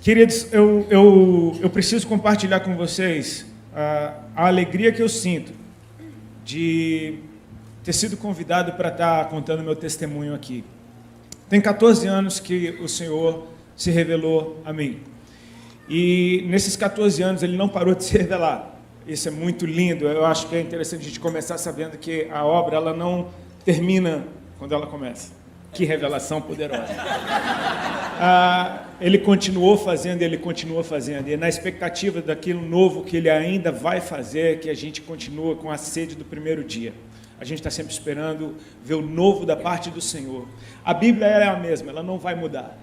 Queridos, eu preciso compartilhar com vocês a alegria que eu sinto de ter sido convidado para estar contando meu testemunho aqui. Tem 14 anos que o Senhor se revelou a mim. E nesses 14 anos Ele não parou de se revelar. Isso é muito lindo. Eu acho que é interessante a gente começar sabendo que a obra ela não termina quando ela começa. Que revelação poderosa. Ele continuou fazendo, ele continua fazendo. E é na expectativa daquilo novo que ele ainda vai fazer, que a gente continua com a sede do primeiro dia. A gente está sempre esperando ver o novo da parte do Senhor. A Bíblia é a mesma, ela não vai mudar.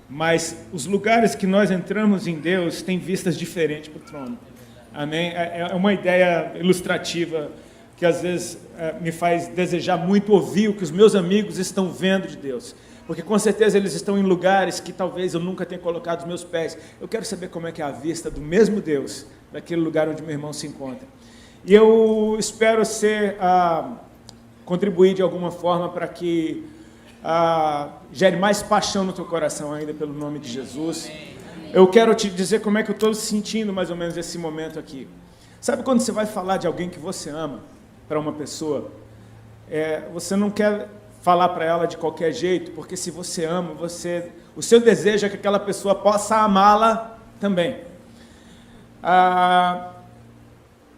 Mas os lugares que nós entramos em Deus têm vistas diferentes para o trono. Amém? É uma ideia ilustrativa que às vezes me faz desejar muito ouvir o que os meus amigos estão vendo de Deus. Porque com certeza eles estão em lugares que talvez eu nunca tenha colocado os meus pés. Eu quero saber como é que é a vista do mesmo Deus, daquele lugar onde meu irmão se encontra. E eu espero contribuir de alguma forma para que gere mais paixão no teu coração ainda pelo nome de Jesus. Eu quero te dizer como é que eu estou sentindo mais ou menos esse momento aqui. Sabe quando você vai falar de alguém que você ama para uma pessoa, você não quer falar para ela de qualquer jeito, porque se você ama, o seu desejo é que aquela pessoa possa amá-la também.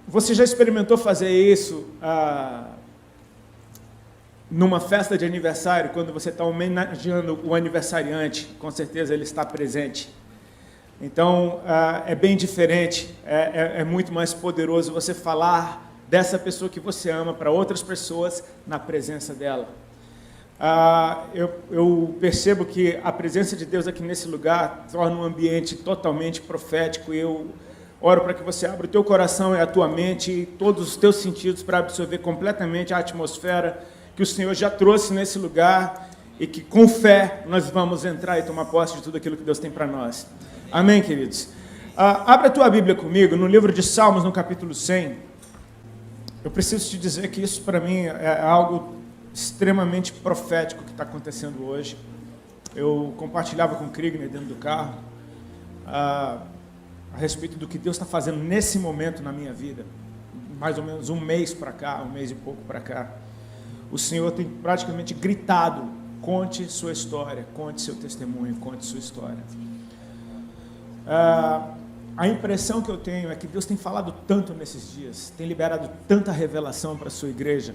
Você já experimentou fazer isso numa festa de aniversário, quando você está homenageando o aniversariante? Com certeza ele está presente. Então, é bem diferente, é muito mais poderoso você falar dessa pessoa que você ama para outras pessoas na presença dela. Eu percebo que a presença de Deus aqui nesse lugar torna um ambiente totalmente profético. Eu oro para que você abra o teu coração e a tua mente e todos os teus sentidos para absorver completamente a atmosfera que o Senhor já trouxe nesse lugar e que com fé nós vamos entrar e tomar posse de tudo aquilo que Deus tem para nós. Amém, queridos? Abra a tua Bíblia comigo no livro de Salmos, no capítulo 100. Eu preciso te dizer que isso para mim é algo extremamente profético que está acontecendo hoje. Eu compartilhava com o Krigner dentro do carro a respeito do que Deus está fazendo nesse momento na minha vida. Mais ou menos um mês para cá, um mês e pouco para cá. O Senhor tem praticamente gritado: conte sua história, conte seu testemunho, conte sua história. A impressão que eu tenho é que Deus tem falado tanto nesses dias, tem liberado tanta revelação para a sua igreja,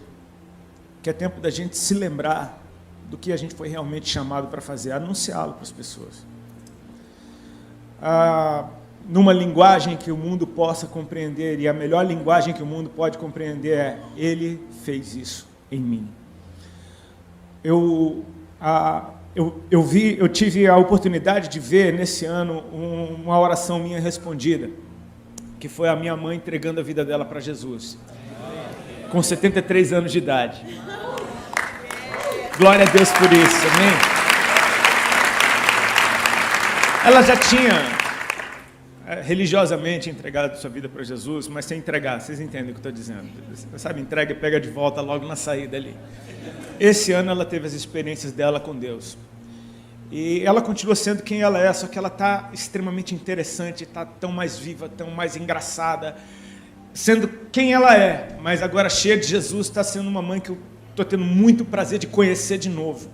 que é tempo da gente se lembrar do que a gente foi realmente chamado para fazer, anunciá-lo para as pessoas. Numa linguagem que o mundo possa compreender, e a melhor linguagem que o mundo pode compreender é: Ele fez isso em mim. Eu tive a oportunidade de ver nesse ano uma oração minha respondida, que foi a minha mãe entregando a vida dela para Jesus, com 73 anos de idade. Glória a Deus por isso, amém? Ela já tinha religiosamente entregado sua vida para Jesus, mas sem entregar, vocês entendem o que eu estou dizendo? Sabe, entrega e pega de volta logo na saída ali. Esse ano ela teve as experiências dela com Deus. E ela continua sendo quem ela é, só que ela está extremamente interessante, está tão mais viva, tão mais engraçada, sendo quem ela é, mas agora cheia de Jesus, está sendo uma mãe que eu estou tendo muito prazer de conhecer de novo.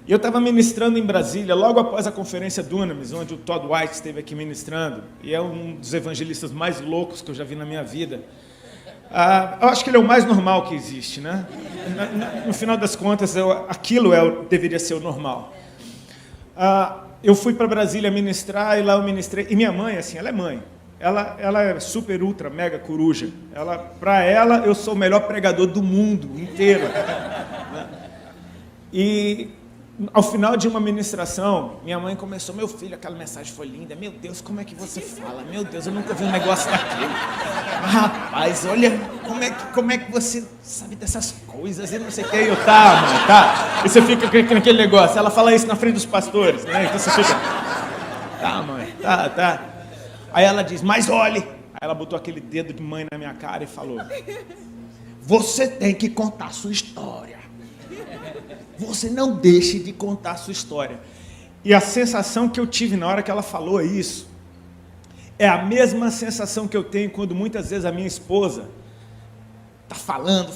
E eu estava ministrando em Brasília, logo após a conferência Dunamis, onde o Todd White esteve aqui ministrando, e é um dos evangelistas mais loucos que eu já vi na minha vida. Eu acho que ele é o mais normal que existe, né? No final das contas, aquilo deveria ser o normal. Eu fui para Brasília ministrar, e lá eu ministrei, e minha mãe, assim, ela é mãe. Ela é super, ultra, mega coruja. Para ela, eu sou o melhor pregador do mundo inteiro. E ao final de uma ministração, minha mãe começou: meu filho, aquela mensagem foi linda, meu Deus, como é que você fala? Meu Deus, eu nunca vi um negócio daquele. Rapaz, olha, como é que você sabe dessas coisas e não sei o que. Eu, tá, mãe, tá. E você fica com aquele negócio, ela fala isso na frente dos pastores, né? Então você fica: tá, mãe, tá. Aí ela diz: mas olhe. Aí ela botou aquele dedo de mãe na minha cara e falou: você tem que contar a sua história. Você não deixe de contar a sua história. E a sensação que eu tive na hora que ela falou isso é a mesma sensação que eu tenho quando muitas vezes a minha esposa está falando,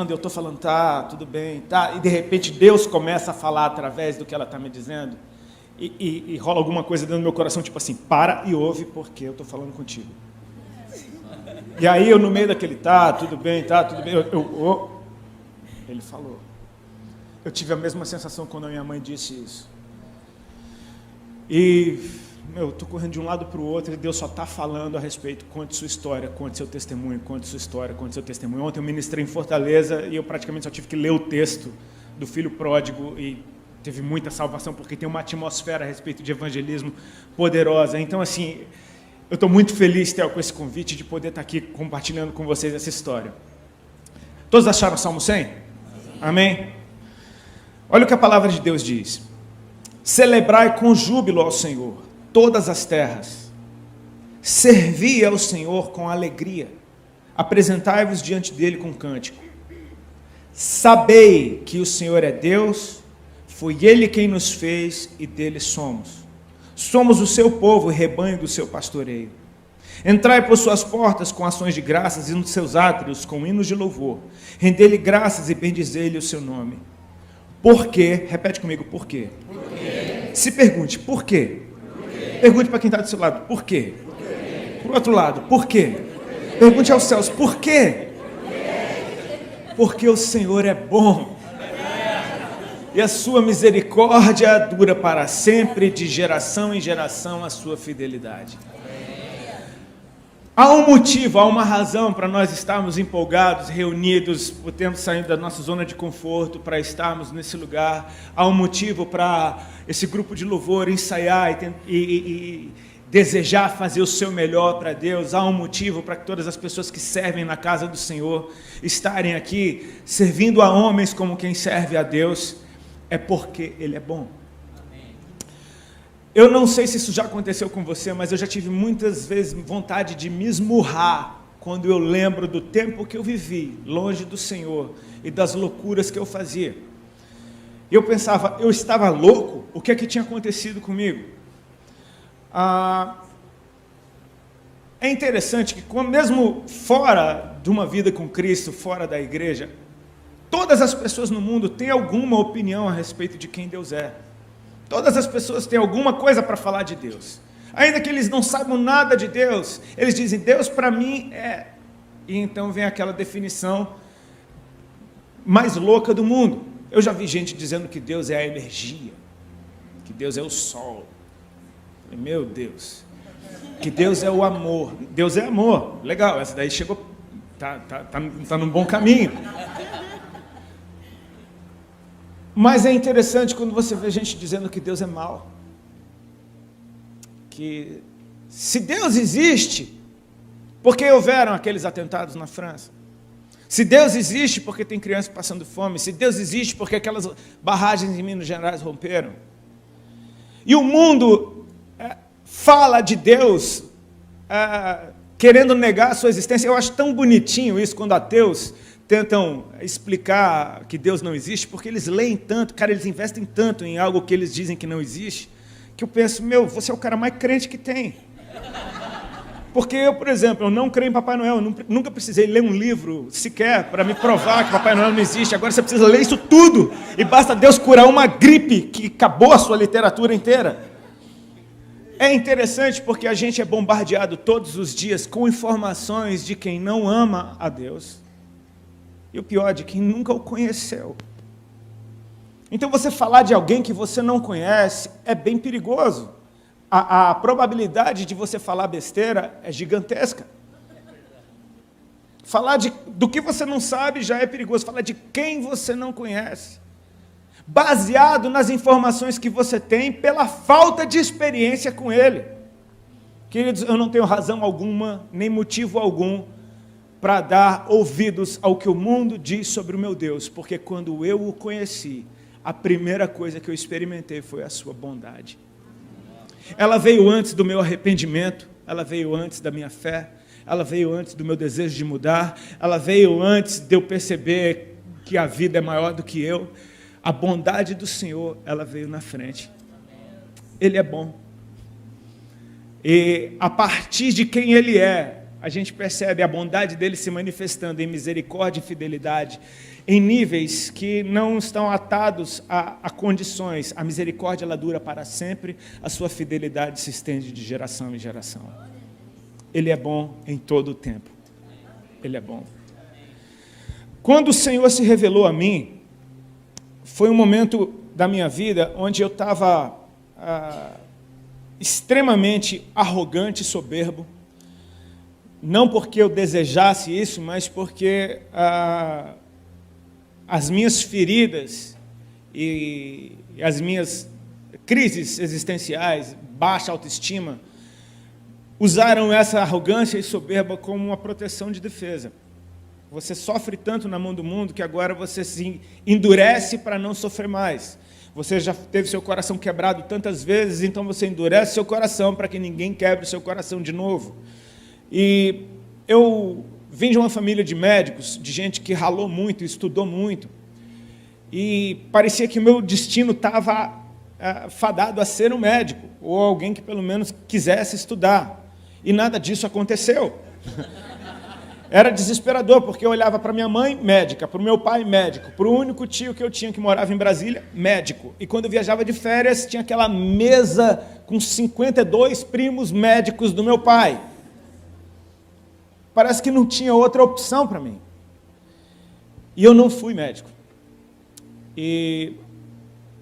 e eu estou falando, tá, tudo bem, tá, e de repente Deus começa a falar através do que ela está me dizendo, e rola alguma coisa dentro do meu coração, tipo assim, para e ouve, porque eu estou falando contigo. E aí eu no meio daquele, tudo bem, ele falou. Eu tive a mesma sensação quando a minha mãe disse isso. E eu estou correndo de um lado para o outro e Deus só está falando a respeito, conte sua história, conte seu testemunho, conte sua história, conte seu testemunho. Ontem eu ministrei em Fortaleza e eu praticamente só tive que ler o texto do filho pródigo e teve muita salvação, porque tem uma atmosfera a respeito de evangelismo poderosa. Então, assim, eu estou muito feliz, Theo, com esse convite de poder estar aqui compartilhando com vocês essa história. Todos acharam o Salmo 100? Amém? Olha o que a palavra de Deus diz. Celebrai com júbilo ao Senhor todas as terras. Servi ao Senhor com alegria. Apresentai-vos diante dele com cântico. Sabei que o Senhor é Deus, foi ele quem nos fez e dele somos. Somos o seu povo e rebanho do seu pastoreio. Entrai por suas portas com ações de graças e nos seus átrios com hinos de louvor. Rendei-lhe graças e bendizei-lhe o seu nome. Por quê? Repete comigo, por quê? Por quê? Se pergunte, por quê? Por quê? Pergunte para quem está do seu lado, por quê? Para o outro lado, por quê? Pergunte aos céus, por quê? Porque o Senhor é bom. E a sua misericórdia dura para sempre, de geração em geração a sua fidelidade. Há um motivo, há uma razão para nós estarmos empolgados, reunidos, por termos saído da nossa zona de conforto, para estarmos nesse lugar. Há um motivo para esse grupo de louvor ensaiar e desejar fazer o seu melhor para Deus. Há um motivo para que todas as pessoas que servem na casa do Senhor estarem aqui, servindo a homens como quem serve a Deus. É porque Ele é bom. Eu não sei se isso já aconteceu com você, mas eu já tive muitas vezes vontade de me esmurrar quando eu lembro do tempo que eu vivi longe do Senhor e das loucuras que eu fazia. Eu pensava, eu estava louco? O que é que tinha acontecido comigo? É interessante que mesmo fora de uma vida com Cristo, fora da igreja, todas as pessoas no mundo têm alguma opinião a respeito de quem Deus é. Todas as pessoas têm alguma coisa para falar de Deus. Ainda que eles não saibam nada de Deus, eles dizem, Deus para mim é... E então vem aquela definição mais louca do mundo. Eu já vi gente dizendo que Deus é a energia, que Deus é o sol. Meu Deus. Que Deus é o amor. Deus é amor. Legal, essa daí chegou... Tá num bom caminho. Mas é interessante quando você vê gente dizendo que Deus é mau. Que se Deus existe, por que houveram aqueles atentados na França? Se Deus existe, por que tem crianças passando fome? Se Deus existe, por que aquelas barragens em Minas Gerais romperam? E o mundo fala de Deus querendo negar a sua existência. Eu acho tão bonitinho isso quando ateus tentam explicar que Deus não existe, porque eles leem tanto, cara, eles investem tanto em algo que eles dizem que não existe, que eu penso, você é o cara mais crente que tem. Porque eu, por exemplo, eu não creio em Papai Noel, eu nunca precisei ler um livro sequer para me provar que Papai Noel não existe. Agora você precisa ler isso tudo, e basta Deus curar uma gripe que acabou a sua literatura inteira. É interessante porque a gente é bombardeado todos os dias com informações de quem não ama a Deus, e o pior, de quem nunca o conheceu. Então você falar de alguém que você não conhece é bem perigoso. A probabilidade de você falar besteira é gigantesca. Falar do que você não sabe já é perigoso. Falar de quem você não conhece, baseado nas informações que você tem pela falta de experiência com ele. Queridos, eu não tenho razão alguma, nem motivo algum, para dar ouvidos ao que o mundo diz sobre o meu Deus, porque quando eu o conheci, a primeira coisa que eu experimentei foi a sua bondade. Ela veio antes do meu arrependimento, ela veio antes da minha fé, ela veio antes do meu desejo de mudar, ela veio antes de eu perceber que a vida é maior do que eu. A bondade do Senhor, ela veio na frente. Ele é bom. E a partir de quem Ele é, a gente percebe a bondade dele se manifestando em misericórdia e fidelidade, em níveis que não estão atados a condições. A misericórdia, ela dura para sempre, a sua fidelidade se estende de geração em geração. Ele é bom em todo o tempo. Ele é bom. Quando o Senhor se revelou a mim, foi um momento da minha vida onde eu estava extremamente arrogante e soberbo, não porque eu desejasse isso, mas porque as minhas feridas e as minhas crises existenciais, baixa autoestima, usaram essa arrogância e soberba como uma proteção de defesa. Você sofre tanto na mão do mundo que agora você se endurece para não sofrer mais. Você já teve seu coração quebrado tantas vezes, então você endurece seu coração para que ninguém quebre o seu coração de novo. E eu vim de uma família de médicos, de gente que ralou muito, estudou muito, e parecia que o meu destino estava fadado a ser um médico, ou alguém que pelo menos quisesse estudar. E nada disso aconteceu. Era desesperador, porque eu olhava para minha mãe, médica, para o meu pai, médico, para o único tio que eu tinha que morava em Brasília, médico. E quando eu viajava de férias, tinha aquela mesa com 52 primos médicos do meu pai. Parece que não tinha outra opção para mim. E eu não fui médico. E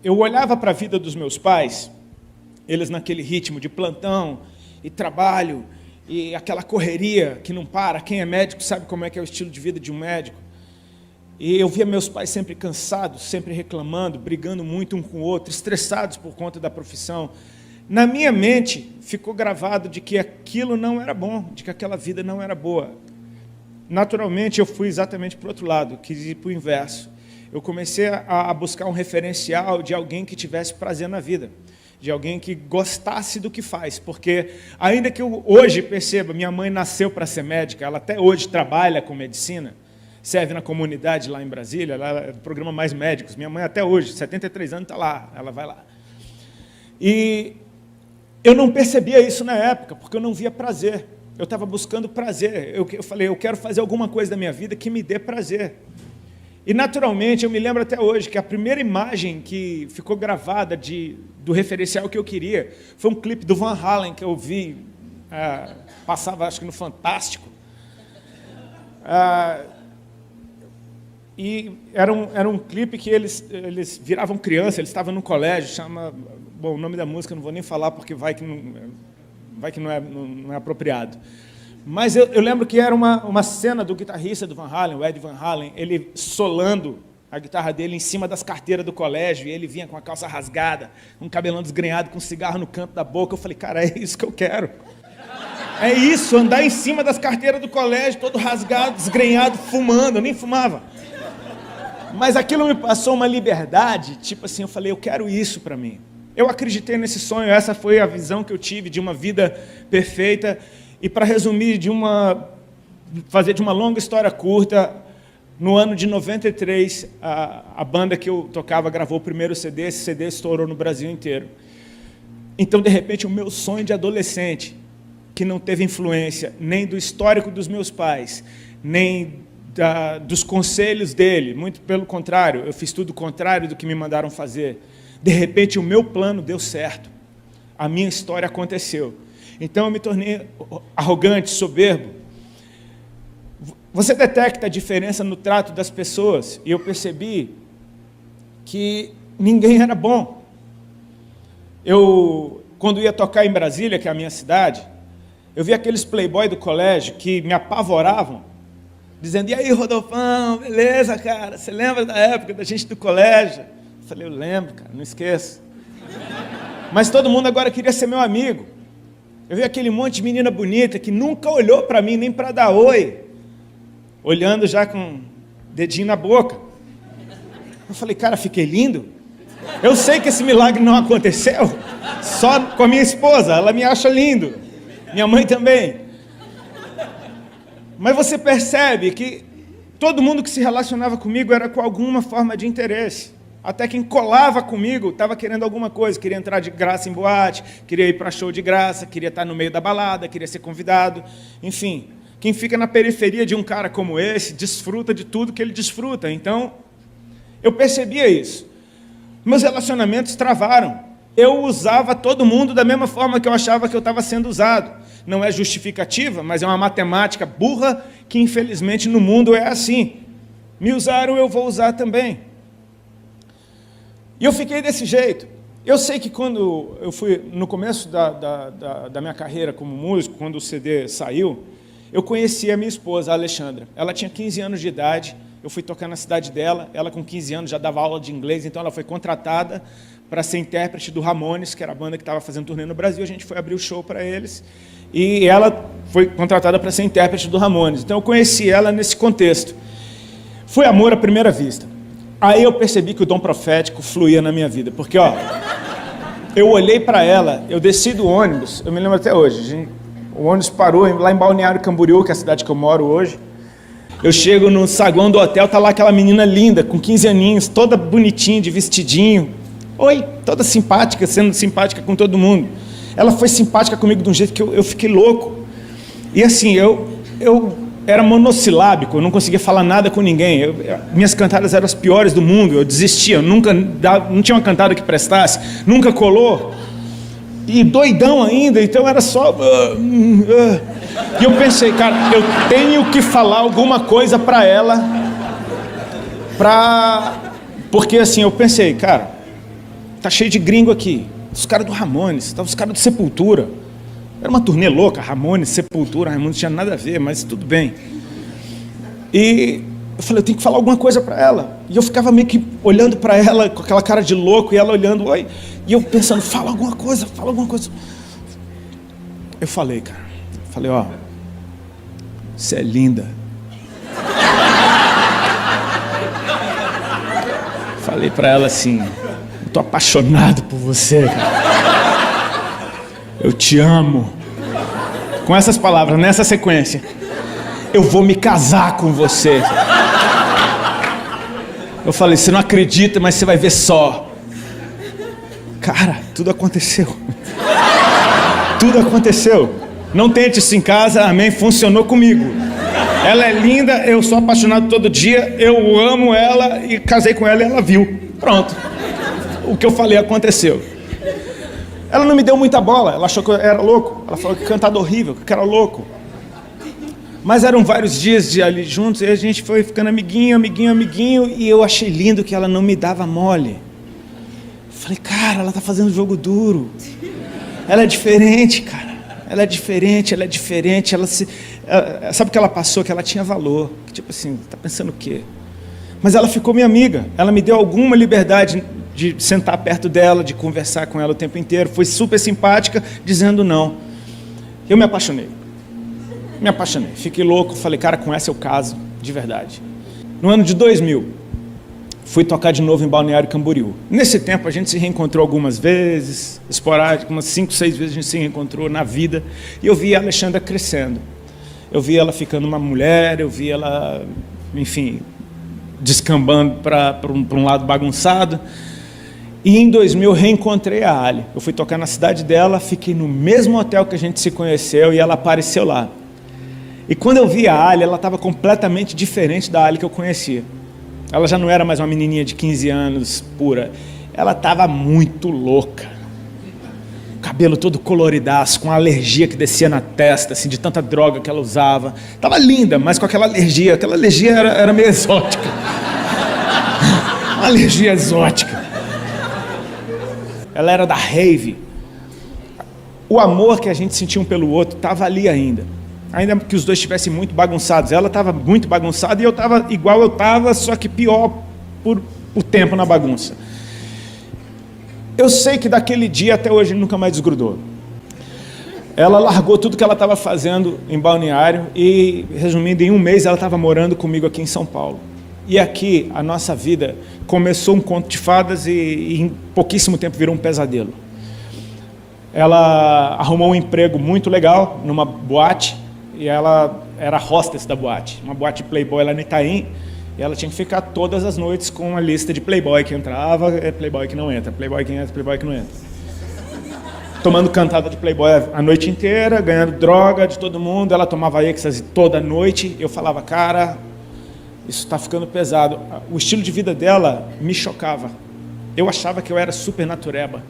eu olhava para a vida dos meus pais, eles naquele ritmo de plantão e trabalho, e aquela correria que não para. Quem é médico sabe como é que é o estilo de vida de um médico. E eu via meus pais sempre cansados, sempre reclamando, brigando muito um com o outro, estressados por conta da profissão. Na minha mente ficou gravado de que aquilo não era bom, de que aquela vida não era boa. Naturalmente eu fui exatamente para o outro lado, quis ir para o inverso. Eu comecei a buscar um referencial de alguém que tivesse prazer na vida, de alguém que gostasse do que faz, porque ainda que eu hoje perceba, minha mãe nasceu para ser médica, ela até hoje trabalha com medicina, serve na comunidade lá em Brasília, ela é do programa Mais Médicos, minha mãe até hoje, 73 anos, está lá, ela vai lá. E eu não percebia isso na época, porque eu não via prazer, eu estava buscando prazer, eu falei, eu quero fazer alguma coisa da minha vida que me dê prazer. E, naturalmente, eu me lembro até hoje que a primeira imagem que ficou gravada do referencial que eu queria foi um clipe do Van Halen que eu vi, passava, acho que no Fantástico. E era um clipe que eles viravam criança, eles estavam no colégio, bom, o nome da música eu não vou nem falar porque vai que não é apropriado. Mas eu lembro que era uma cena do guitarrista do Van Halen, o Ed Van Halen, ele solando a guitarra dele em cima das carteiras do colégio, e ele vinha com a calça rasgada, um cabelão desgrenhado, com um cigarro no canto da boca. Eu falei, cara, é isso que eu quero. É isso, andar em cima das carteiras do colégio, todo rasgado, desgrenhado, fumando. Eu nem fumava. Mas aquilo me passou uma liberdade, tipo assim, eu falei, eu quero isso para mim. Eu acreditei nesse sonho, essa foi a visão que eu tive de uma vida perfeita. E para resumir, fazer de uma longa história curta, no ano de 93, a banda que eu tocava gravou o primeiro CD, esse CD estourou no Brasil inteiro. Então, de repente, o meu sonho de adolescente, que não teve influência nem do histórico dos meus pais, nem dos conselhos dele, muito pelo contrário, eu fiz tudo o contrário do que me mandaram fazer. De repente, o meu plano deu certo, a minha história aconteceu. Então, eu me tornei arrogante, soberbo. Você detecta a diferença no trato das pessoas, e eu percebi que ninguém era bom. Eu, quando ia tocar em Brasília, que é a minha cidade, eu vi aqueles playboy do colégio que me apavoravam, dizendo, e aí, Rodolfão, beleza, cara? Você lembra da época da gente do colégio? Eu falei, eu lembro, cara, não esqueço. Mas todo mundo agora queria ser meu amigo. Eu vi aquele monte de menina bonita que nunca olhou para mim, nem para dar oi, olhando já com o dedinho na boca. Eu falei, cara, fiquei lindo? Eu sei que esse milagre não aconteceu só com a minha esposa, ela me acha lindo, minha mãe também. Mas você percebe que todo mundo que se relacionava comigo era com alguma forma de interesse. Até quem colava comigo estava querendo alguma coisa, queria entrar de graça em boate, queria ir para show de graça, queria estar no meio da balada, queria ser convidado. Enfim, quem fica na periferia de um cara como esse, desfruta de tudo que ele desfruta. Então, eu percebia isso. Meus relacionamentos travaram. Eu usava todo mundo da mesma forma que eu achava que eu estava sendo usado. Não é justificativa, mas é uma matemática burra que, infelizmente, no mundo é assim. Me usaram, eu vou usar também. E eu fiquei desse jeito. Eu sei que quando eu fui, no começo da minha carreira como músico, quando o CD saiu, eu conheci a minha esposa, a Alexandra. Ela tinha 15 anos de idade, eu fui tocar na cidade dela, ela com 15 anos já dava aula de inglês, então ela foi contratada para ser intérprete do Ramones, que era a banda que estava fazendo turnê no Brasil, a gente foi abrir o show para eles, e ela foi contratada para ser intérprete do Ramones. Então eu conheci ela nesse contexto. Foi amor à primeira vista. Aí eu percebi que o dom profético fluía na minha vida, porque, eu olhei para ela, eu desci do ônibus, eu me lembro até hoje, o ônibus parou lá em Balneário Camboriú, que é a cidade que eu moro hoje. Eu chego no saguão do hotel, tá lá aquela menina linda, com 15 aninhos, toda bonitinha, de vestidinho. Oi, toda simpática, sendo simpática com todo mundo. Ela foi simpática comigo de um jeito que eu fiquei louco. E assim, eu era monossilábico, eu não conseguia falar nada com ninguém. Minhas cantadas eram as piores do mundo, eu desistia, não tinha uma cantada que prestasse, nunca colou. E doidão ainda, então era só... E eu pensei, cara, eu tenho que falar alguma coisa para ela, porque assim, eu pensei, cara, tá cheio de gringo aqui, os caras do Ramones, os caras do Sepultura. Era uma turnê louca, Ramones, Sepultura, Ramones não tinha nada a ver, mas tudo bem. E eu falei, eu tenho que falar alguma coisa para ela. E eu ficava meio que olhando para ela com aquela cara de louco, e ela olhando, oi. E eu pensando, fala alguma coisa. Eu falei, cara, você é linda. Falei para ela assim, eu tô apaixonado por você, cara. Eu te amo. Com essas palavras, nessa sequência. Eu vou me casar com você. Eu falei, você não acredita, mas você vai ver só. Cara, tudo aconteceu. Tudo aconteceu. Não tente isso em casa, amém, funcionou comigo. Ela é linda, eu sou apaixonado todo dia, eu amo ela e casei com ela e ela viu. Pronto. O que eu falei aconteceu. Ela não me deu muita bola, ela achou que eu era louco. Ela falou que cantava horrível, que eu era louco. Mas eram vários dias de ali juntos, e a gente foi ficando amiguinho, e eu achei lindo que ela não me dava mole. Falei, cara, ela tá fazendo jogo duro. Ela é diferente, cara. Ela é diferente. Sabe o que ela passou? Que ela tinha valor. Que, tipo assim, tá pensando o quê? Mas ela ficou minha amiga. Ela me deu alguma liberdade de sentar perto dela, de conversar com ela o tempo inteiro. Foi super simpática, dizendo não. Eu me apaixonei. Fiquei louco. Falei, cara, com essa eu caso, de verdade. No ano de 2000, fui tocar de novo em Balneário Camboriú. Nesse tempo, a gente se reencontrou algumas vezes, esporádico, umas 5, 6 vezes a gente se reencontrou na vida. E eu vi a Alexandra crescendo. Eu vi ela ficando uma mulher, eu vi ela, enfim, descambando para um lado bagunçado. E em 2000 reencontrei a Ali. Eu fui tocar na cidade dela, fiquei no mesmo hotel que a gente se conheceu e ela apareceu lá. E quando eu vi a Ali, ela estava completamente diferente da Ali que eu conhecia. Ela já não era mais uma menininha de 15 anos pura. Ela estava muito louca. O cabelo todo coloridaço, com a alergia que descia na testa, assim, de tanta droga que ela usava. Estava linda, mas com aquela alergia. Aquela alergia era meio exótica. Uma alergia exótica. Ela era da rave. O amor que a gente sentia um pelo outro estava ali ainda. Ainda que os dois estivessem muito bagunçados. Ela estava muito bagunçada e eu estava igual eu estava, só que pior por tempo na bagunça. Eu sei que daquele dia até hoje ele nunca mais desgrudou. Ela largou tudo que ela estava fazendo em Balneário e, resumindo, em um mês ela estava morando comigo aqui em São Paulo. E aqui a nossa vida começou um conto de fadas e em pouquíssimo tempo virou um pesadelo. Ela arrumou um emprego muito legal numa boate e ela era hostess da boate, uma boate Playboy lá no Itaim, E ela tinha que ficar todas as noites com uma lista de playboy que entrava, playboy que não entra, playboy que entra, playboy que não entra. Tomando cantada de playboy a noite inteira, ganhando droga de todo mundo. Ela tomava êxtase toda noite. Eu falava, cara, isso está ficando pesado. O estilo de vida dela me chocava. Eu achava que eu era super natureba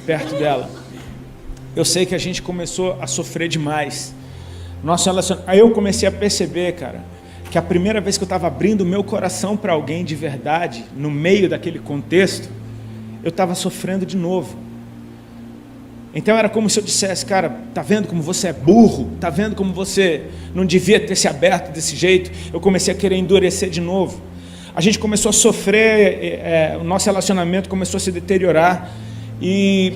perto dela. Eu sei que a gente começou a sofrer demais. Aí eu comecei a perceber, cara, que a primeira vez que eu estava abrindo o meu coração para alguém de verdade, no meio daquele contexto, eu estava sofrendo de novo. Então era como se eu dissesse, cara, tá vendo como você é burro? Tá vendo como você não devia ter se aberto desse jeito? Eu comecei a querer endurecer de novo. A gente começou a sofrer, o nosso relacionamento começou a se deteriorar e,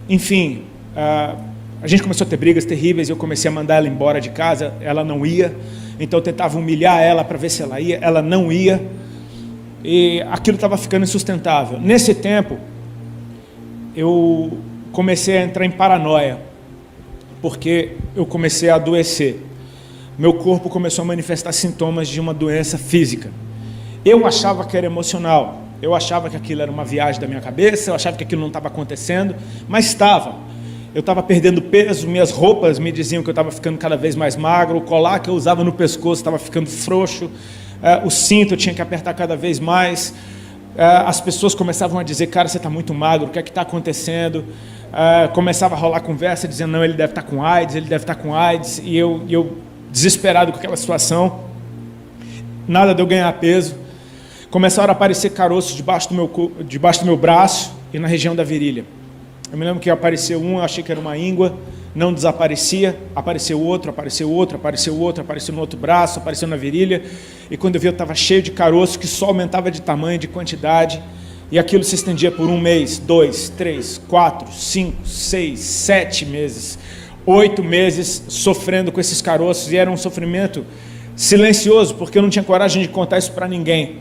enfim, a gente começou a ter brigas terríveis. Eu comecei a mandar ela embora de casa, ela não ia. Então eu tentava humilhar ela para ver se ela ia, ela não ia. E aquilo estava ficando insustentável. Nesse tempo, eu comecei a entrar em paranoia, porque eu comecei a adoecer. Meu corpo começou a manifestar sintomas de uma doença física. Eu achava que era emocional, eu achava que aquilo era uma viagem da minha cabeça, eu achava que aquilo não estava acontecendo, mas estava. Eu estava perdendo peso, minhas roupas me diziam que eu estava ficando cada vez mais magro, o colar que eu usava no pescoço estava ficando frouxo, o cinto eu tinha que apertar cada vez mais. As pessoas começavam a dizer, cara, você está muito magro, o que é que está acontecendo? Começava a rolar conversa, dizendo, não, ele deve estar com AIDS, ele deve estar com AIDS, e eu desesperado com aquela situação, nada de eu ganhar peso. Começaram a aparecer caroços debaixo do meu braço e na região da virilha. Eu me lembro que apareceu um, eu achei que era uma íngua, não desaparecia, apareceu outro, apareceu outro, apareceu outro, apareceu no outro braço, apareceu na virilha, e quando eu vi eu estava cheio de caroço, que só aumentava de tamanho, de quantidade, e aquilo se estendia por 1 mês, 2, 3, 4, 5, 6, 7 meses, 8 meses sofrendo com esses caroços, e era um sofrimento silencioso, porque eu não tinha coragem de contar isso para ninguém,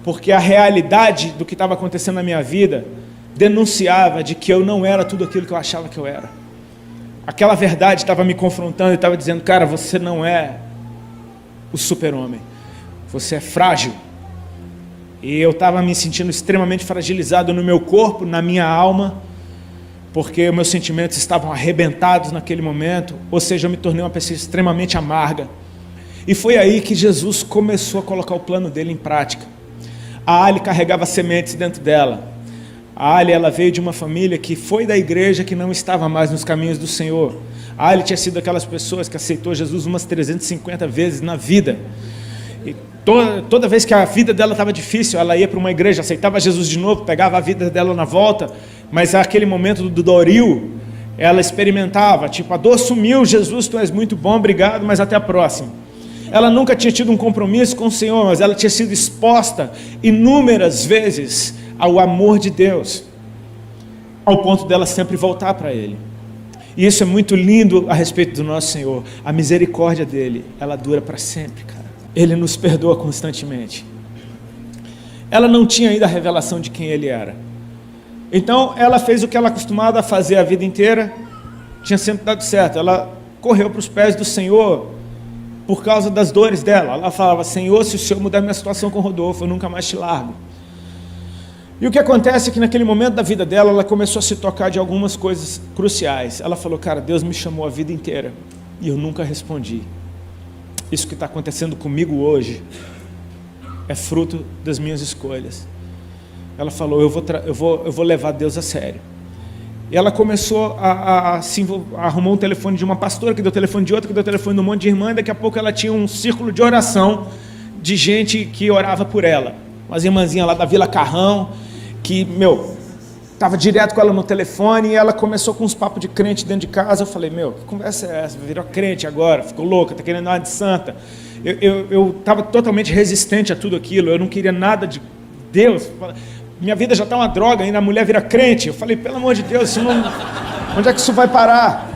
porque a realidade do que estava acontecendo na minha vida denunciava de que eu não era tudo aquilo que eu achava que eu era. Aquela verdade estava me confrontando e estava dizendo, cara, você não é o super-homem, você é frágil. E eu estava me sentindo extremamente fragilizado no meu corpo, na minha alma, porque meus sentimentos estavam arrebentados naquele momento, ou seja, eu me tornei uma pessoa extremamente amarga. E foi aí que Jesus começou a colocar o plano dele em prática. A Ali carregava sementes dentro dela. A Ali, ela veio de uma família que foi da igreja, que não estava mais nos caminhos do Senhor. A Ali tinha sido aquelas pessoas que aceitou Jesus umas 350 vezes na vida. E toda vez que a vida dela estava difícil, ela ia para uma igreja, aceitava Jesus de novo, pegava a vida dela na volta, mas naquele momento do Doril, ela experimentava, tipo, a dor sumiu, Jesus, tu és muito bom, obrigado, mas até a próxima. Ela nunca tinha tido um compromisso com o Senhor, mas ela tinha sido exposta inúmeras vezes ao amor de Deus, ao ponto dela sempre voltar para Ele. E isso é muito lindo a respeito do nosso Senhor. A misericórdia dEle, ela dura para sempre, cara. Ele nos perdoa constantemente. Ela não tinha ainda a revelação de quem Ele era. Então, ela fez o que ela acostumada a fazer a vida inteira, tinha sempre dado certo. Ela correu para os pés do Senhor por causa das dores dela. Ela falava, Senhor, se o Senhor mudar minha situação com o Rodolfo, eu nunca mais te largo. E o que acontece é que naquele momento da vida dela, ela começou a se tocar de algumas coisas cruciais. Ela falou, cara, Deus me chamou a vida inteira e eu nunca respondi. Isso que está acontecendo comigo hoje é fruto das minhas escolhas. Ela falou, eu vou levar Deus a sério. E ela começou a arrumar um telefone de uma pastora, que deu telefone de outra, que deu telefone de um monte de irmã, e daqui a pouco ela tinha um círculo de oração de gente que orava por ela. Umas irmãzinhas lá da Vila Carrão, que, estava direto com ela no telefone, e ela começou com uns papos de crente dentro de casa. Eu falei, que conversa é essa? Virou crente agora, ficou louca, está querendo nada de santa. Eu estava totalmente resistente a tudo aquilo, eu não queria nada de Deus. Minha vida já está uma droga, ainda a mulher vira crente. Eu falei, pelo amor de Deus, onde é que isso vai parar?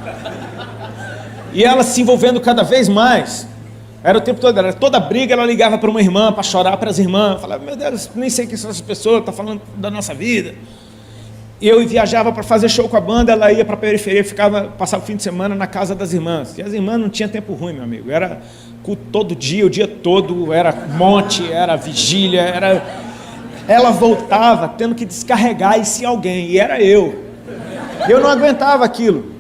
E ela se envolvendo cada vez mais. Era o tempo todo, era toda briga, ela ligava para uma irmã, para chorar para as irmãs. Eu falava, meu Deus, nem sei quem são essas pessoas, está falando da nossa vida. eu viajava para fazer show com a banda, ela ia para a periferia, passava o fim de semana na casa das irmãs. E as irmãs não tinham tempo ruim, meu amigo. Era culto todo dia, o dia todo, era monte, era vigília, Ela voltava tendo que descarregar isso em alguém, e era eu. Eu não aguentava aquilo.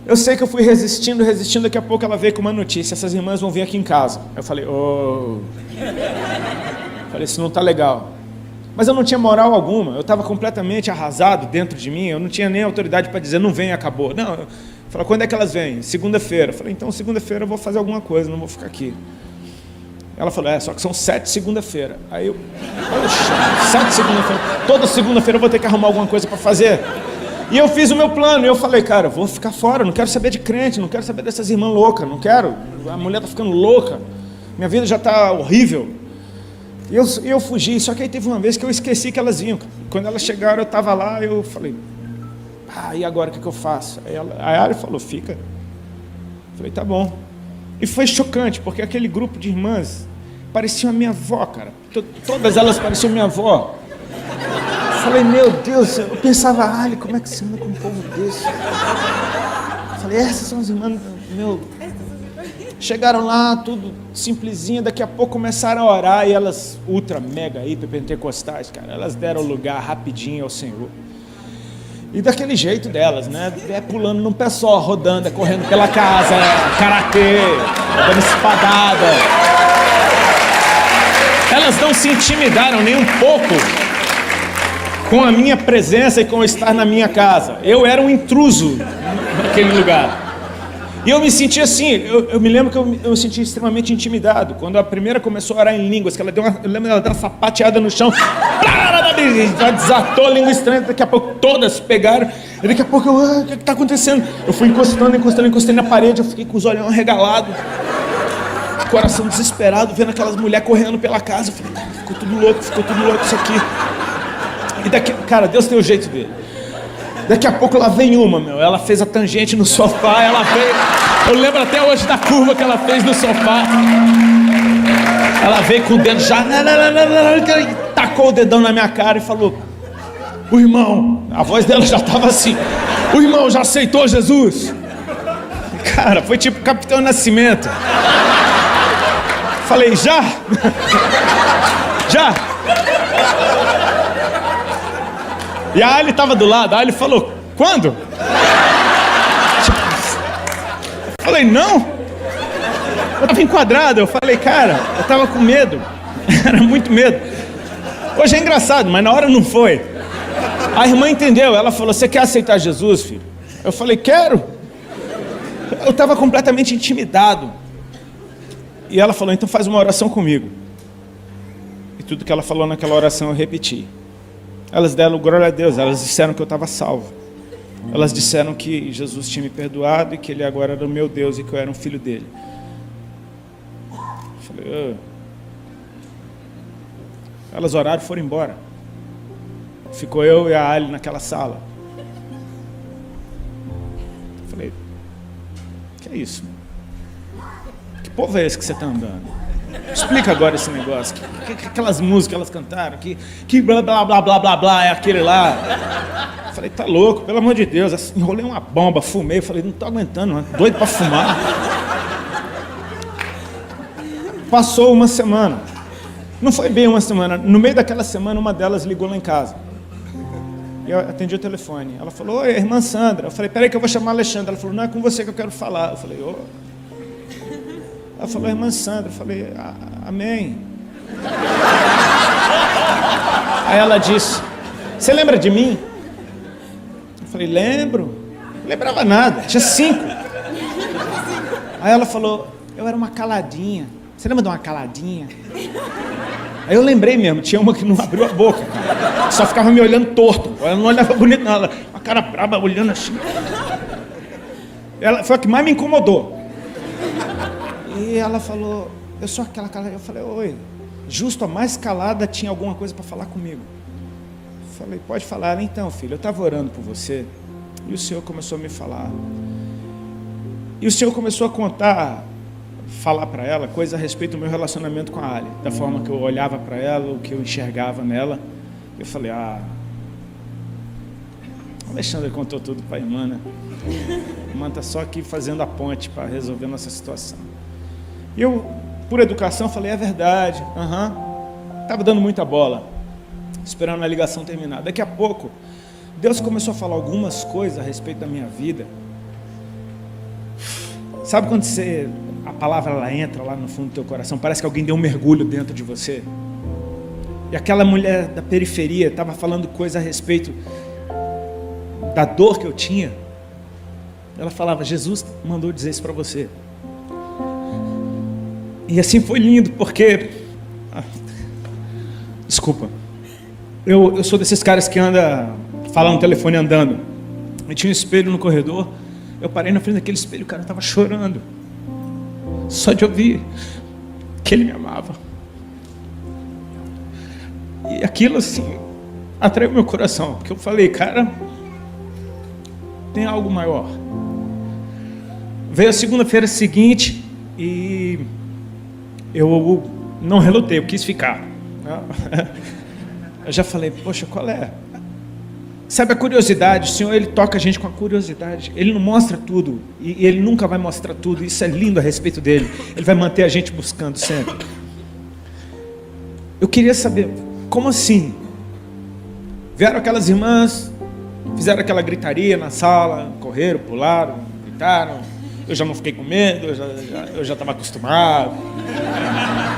Eu sei que eu fui resistindo, daqui a pouco ela veio com uma notícia: essas irmãs vão vir aqui em casa. Eu falei, Falei, isso não está legal. Mas eu não tinha moral alguma, eu estava completamente arrasado dentro de mim, eu não tinha nem autoridade para dizer, não vem, acabou. Não, eu falei, quando é que elas vêm? Segunda-feira. Eu falei, então segunda-feira eu vou fazer alguma coisa, não vou ficar aqui. Ela falou, só que são 7 segunda-feira. Aí eu, poxa, 7 segunda-feira, toda segunda-feira eu vou ter que arrumar alguma coisa para fazer. E eu fiz o meu plano, e eu falei, cara, eu vou ficar fora, não quero saber de crente, não quero saber dessas irmãs loucas, não quero, a mulher está ficando louca, minha vida já está horrível. E eu fugi, só que aí teve uma vez que eu esqueci que elas vinham. Quando elas chegaram, eu estava lá, eu falei, e agora o que eu faço? Aí a Ari falou, fica. Eu falei, tá bom. E foi chocante, porque aquele grupo de irmãs parecia a minha avó, cara. Todas elas pareciam minha avó. Eu falei, meu Deus, eu pensava, Ali, como é que você anda com um povo desse? Eu falei, essas são as irmãs, meu... Chegaram lá, tudo simplesinho, daqui a pouco começaram a orar, e elas, ultra, mega, hiper pentecostais, cara, elas deram lugar rapidinho ao Senhor. E daquele jeito delas, né? Pulando num pé só, rodando, correndo pela casa, karatê, dando espadada. Elas não se intimidaram nem um pouco com a minha presença e com estar na minha casa. Eu era um intruso naquele lugar. E eu me senti assim, eu me lembro que eu me senti extremamente intimidado. Quando a primeira começou a orar em línguas, que ela eu lembro dela dar uma sapateada no chão, já desatou a língua estranha, daqui a pouco todas pegaram, e daqui a pouco o que está acontecendo? Eu fui encostei na parede, eu fiquei com os olhos arregalados, coração desesperado, vendo aquelas mulheres correndo pela casa. Eu falei, cara, ficou tudo louco isso aqui. E daqui, cara, Deus tem o jeito dele. Daqui a pouco lá vem ela fez a tangente no sofá, eu lembro até hoje da curva que ela fez no sofá. Ela veio com o dedo já, tacou o dedão na minha cara e falou, o irmão, a voz dela já estava assim, o irmão já aceitou Jesus? Cara, foi tipo Capitão Nascimento. Falei, já? Já? E a Ali estava do lado, a Ali falou, quando? Eu falei, não. Eu estava enquadrado, eu falei, cara, eu estava com medo, era muito medo. Hoje é engraçado, mas na hora não foi. A irmã entendeu, ela falou, você quer aceitar Jesus, filho? Eu falei, quero. Eu estava completamente intimidado. E ela falou, então faz uma oração comigo. E tudo que ela falou naquela oração eu repeti. Elas deram glória a Deus, elas disseram que eu estava salvo. Elas disseram que Jesus tinha me perdoado e que Ele agora era o meu Deus e que eu era um filho dele. Eu falei, Elas oraram e foram embora. Ficou eu e a Ali naquela sala. Eu falei, que é isso? Que povo é esse que você está andando? Explica agora esse negócio. Aquelas músicas que elas cantaram, que blá blá blá blá blá blá, é aquele lá. Falei, tá louco, pelo amor de Deus. Assim, enrolei uma bomba, fumei. Falei, não tô aguentando, doido pra fumar. Passou uma semana. Não foi bem uma semana. No meio daquela semana, uma delas ligou lá em casa. E eu atendi o telefone. Ela falou, oi, irmã Sandra. Eu falei, peraí que eu vou chamar a Alexandra. Ela falou, não é com você que eu quero falar. Eu falei, Ela falou, irmã Sandra. Eu falei, amém. Aí ela disse, você lembra de mim? Eu falei, lembro. Não lembrava nada, tinha 5. Aí ela falou, eu era uma caladinha. Você lembra de uma caladinha? Aí eu lembrei mesmo, tinha uma que não abriu a boca, cara. Só ficava me olhando torto. Ela não olhava bonito, não. Ela, uma cara braba, olhando assim. Ela foi a que mais me incomodou. E ela falou, eu sou aquela calada. Eu falei, oi, justo a mais calada tinha alguma coisa para falar comigo. Eu falei, pode falar. Então, filho, eu estava orando por você e o Senhor começou a me falar. E o Senhor começou a falar para ela coisas a respeito do meu relacionamento com a Ali, da forma que eu olhava para ela, o que eu enxergava nela. Eu falei, Alexandre contou tudo para a irmã, né? A irmã está só aqui fazendo a ponte para resolver nossa situação. E eu, por educação, falei, é verdade, Estava dando muita bola, esperando a ligação terminar. Daqui a pouco, Deus começou a falar algumas coisas a respeito da minha vida. Sabe quando a palavra ela entra lá no fundo do teu coração, parece que alguém deu um mergulho dentro de você? E aquela mulher da periferia estava falando coisa a respeito da dor que eu tinha. Ela falava, Jesus mandou dizer isso para você. E assim foi lindo, porque... Desculpa. Eu sou desses caras que anda falando no telefone andando. E tinha um espelho no corredor. Eu parei na frente daquele espelho, o cara estava chorando. Só de ouvir que ele me amava. E aquilo assim atraiu meu coração, porque eu falei, cara, tem algo maior. Veio a segunda-feira seguinte e eu não relutei, eu quis ficar. Eu já falei, poxa, qual é? Sabe a curiosidade, o Senhor ele toca a gente com a curiosidade. Ele não mostra tudo e Ele nunca vai mostrar tudo. Isso é lindo a respeito dele. Ele vai manter a gente buscando sempre. Eu queria saber, como assim? Vieram aquelas irmãs, fizeram aquela gritaria na sala, correram, pularam, gritaram. Eu já não fiquei com medo, eu já estava acostumado.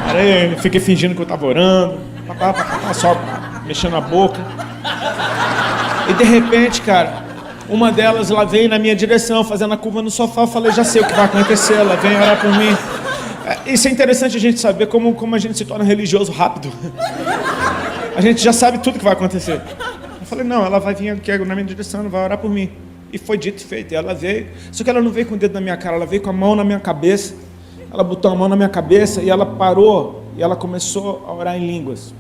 Parei, fiquei fingindo que eu estava orando, só mexendo a boca. E de repente, cara, uma delas, ela veio na minha direção, fazendo a curva no sofá. Eu falei, já sei o que vai acontecer, ela vem orar por mim. Isso é interessante a gente saber como a gente se torna religioso rápido. A gente já sabe tudo que vai acontecer. Eu falei, não, ela vai vir aqui na minha direção, ela vai orar por mim. E foi dito e feito, e ela veio. Só que ela não veio com o dedo na minha cara, ela veio com a mão na minha cabeça. Ela botou a mão na minha cabeça e ela parou, e ela começou a orar em línguas.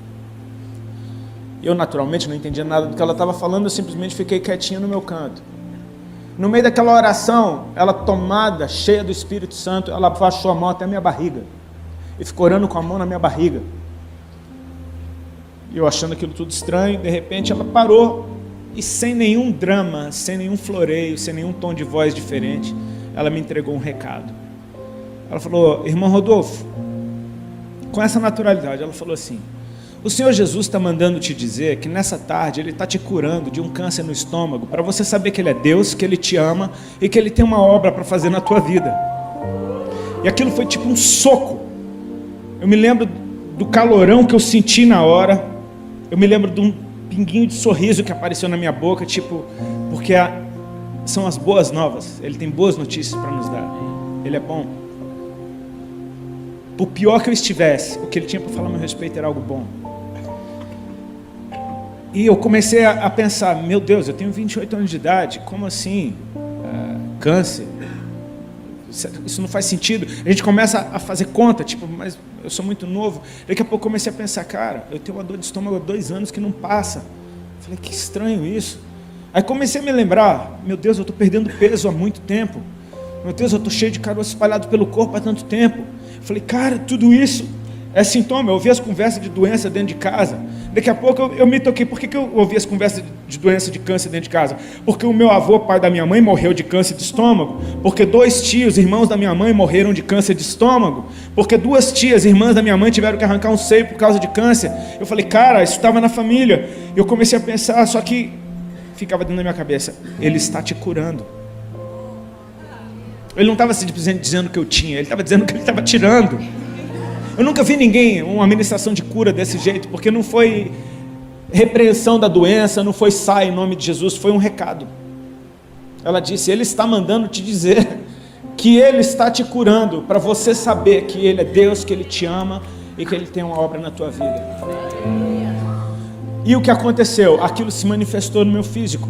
Eu, naturalmente, não entendia nada do que ela estava falando, eu simplesmente fiquei quietinho no meu canto. No meio daquela oração, ela tomada, cheia do Espírito Santo, ela baixou a mão até a minha barriga. E ficou orando com a mão na minha barriga. E eu achando aquilo tudo estranho, de repente ela parou, e sem nenhum drama, sem nenhum floreio, sem nenhum tom de voz diferente, ela me entregou um recado. Ela falou, irmão Rodolfo, com essa naturalidade, ela falou assim, o Senhor Jesus está mandando te dizer que nessa tarde Ele está te curando de um câncer no estômago, para você saber que Ele é Deus, que Ele te ama e que Ele tem uma obra para fazer na tua vida. E aquilo foi tipo um soco. Eu me lembro do calorão que eu senti na hora, eu me lembro de um pinguinho de sorriso que apareceu na minha boca, tipo, porque são as boas novas, Ele tem boas notícias para nos dar, Ele é bom. Por pior que eu estivesse, o que Ele tinha para falar a meu respeito era algo bom. E eu comecei a pensar, meu Deus, eu tenho 28 anos de idade, como assim? Câncer? Isso não faz sentido. A gente começa a fazer conta, tipo, mas eu sou muito novo. Daqui a pouco eu comecei a pensar, cara, eu tenho uma dor de estômago há 2 anos que não passa. Falei, que estranho isso. Aí comecei a me lembrar, meu Deus, eu estou perdendo peso há muito tempo. Meu Deus, eu estou cheio de caroço espalhado pelo corpo há tanto tempo. Falei, cara, tudo isso é sintoma. Eu ouvi as conversas de doença dentro de casa. Daqui a pouco eu me toquei. Por que eu ouvi as conversas de doença de câncer dentro de casa? Porque o meu avô, pai da minha mãe, morreu de câncer de estômago. Porque 2 tios, irmãos da minha mãe, morreram de câncer de estômago. Porque 2 tias, irmãs da minha mãe, tiveram que arrancar um seio por causa de câncer. Eu falei, cara, isso estava na família. Eu comecei a pensar, só que ficava dentro da minha cabeça, Ele está te curando. Ele não estava dizendo que eu tinha, Ele estava dizendo que Ele estava tirando. Eu nunca vi ninguém, uma ministração de cura desse jeito, porque não foi repreensão da doença, não foi sai em nome de Jesus, foi um recado. Ela disse, Ele está mandando te dizer que Ele está te curando, para você saber que Ele é Deus, que Ele te ama e que Ele tem uma obra na tua vida. E o que aconteceu? Aquilo se manifestou no meu físico.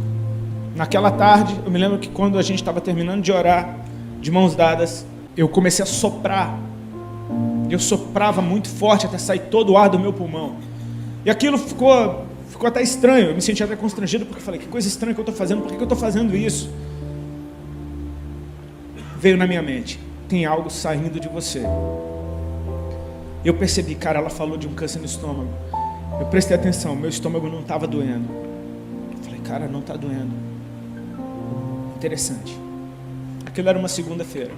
Naquela tarde, eu me lembro que quando a gente estava terminando de orar, de mãos dadas, eu comecei a soprar. Eu soprava muito forte até sair todo o ar do meu pulmão. E aquilo ficou até estranho. Eu me senti até constrangido porque falei, que coisa estranha que eu estou fazendo, por que eu estou fazendo isso? Veio na minha mente, tem algo saindo de você. Eu percebi, cara, ela falou de um câncer no estômago. Eu prestei atenção, meu estômago não estava doendo. Eu falei, cara, não está doendo. Interessante. Aquilo era uma segunda-feira.